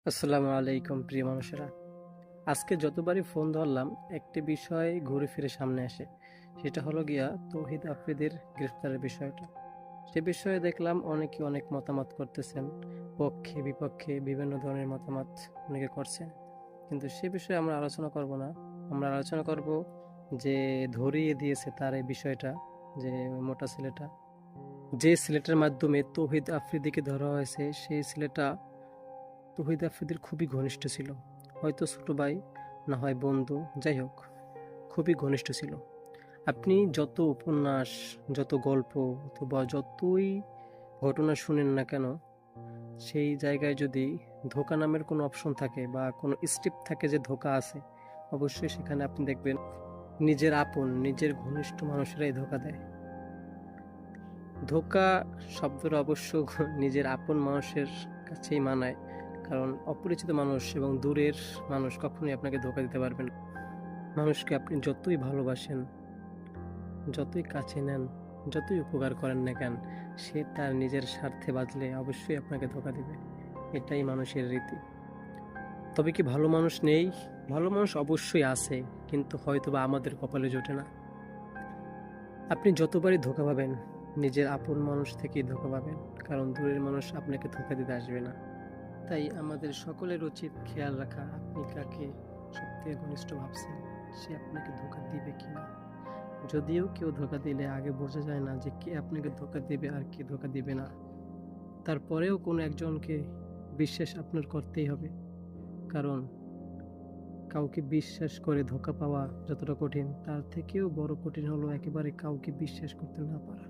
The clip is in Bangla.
আসসালামু আলাইকুম প্রিয় মানুষেরা। আজকে যতবারই ফোন ধরলাম একটি বিষয় ঘুরে ফিরে সামনে আসে। সেটা হলো গিয়া তৌহিদ আফ্রিদির গ্রেফতারের বিষয়টা। সে বিষয়ে দেখলাম অনেকে অনেক মতামত করতেছেন, পক্ষে বিপক্ষে বিভিন্ন ধরনের মতামত অনেকে করছেন। কিন্তু সে বিষয়ে আমরা আলোচনা করব না। আমরা আলোচনা করব যে ধরিয়ে দিয়েছে তার এই বিষয়টা, যে মোটা ছেলেটা, যে ছেলেটার মাধ্যমে তৌহিদ আফ্রিদিকে ধরা হয়েছে, সেই ছেলেটা তৌহিদ আফ্রিদির খুবই ঘনিষ্ঠ ছিল। হয়তো ছোট ভাই, না হয় বন্ধু, যাই হোক, খুবই ঘনিষ্ঠ ছিল। আপনি যত উপন্যাস, যত গল্প অথবা যতই ঘটনা শুনেন না কেন, সেই জায়গায় যদি ধোঁকা নামের কোনো অপশন থাকে বা কোনো স্টেপ থাকে যে ধোঁকা আছে, অবশ্যই সেখানে আপনি দেখবেন নিজের আপন, নিজের ঘনিষ্ঠ মানুষেরাই ধোঁকা দেয়। ধোঁকা শব্দটা অবশ্য নিজের আপন মানুষের কাছেই মানায়, কারণ অপরিচিত মানুষ এবং দূরের মানুষ কখনোই আপনাকে ধোঁকা দিতে পারবেন না। মানুষকে আপনি যতই ভালোবাসেন, যতই কাছে নেন, যতই উপকার করেন না কেন, সে তার নিজের স্বার্থে বাঁচলে অবশ্যই আপনাকে ধোঁকা দিবে। এটাই মানুষের রীতি। তবে কি ভালো মানুষ নেই? ভালো মানুষ অবশ্যই আছে, কিন্তু হয়তোবা আমাদের কপালে জোটে না। আপনি যতবারই ধোঁকা পাবেন, নিজের আপন মানুষ থেকেই ধোঁকা পাবেন, কারণ দূরের মানুষ আপনাকে ধোঁকা দিতে আসবে না। তাই আমাদের সকলের উচিত খেয়াল রাখা, আপনি কাকে সবথেকে ঘনিষ্ঠ ভাবছেন, সে আপনাকে ধোঁকা দিবে কিনা। যদিও কেউ ধোঁকা দিলে আগে বোঝা যায় না যে কে আপনাকে ধোঁকা দিবে আর কে ধোঁকা দিবে না। তারপরেও কোনো একজনকে বিশ্বাস আপনার করতেই হবে, কারণ কাউকে বিশ্বাস করে ধোঁকা পাওয়া যতটা কঠিন, তার থেকেও বড় কঠিন হলো একেবারে কাউকে বিশ্বাস করতে না পারা।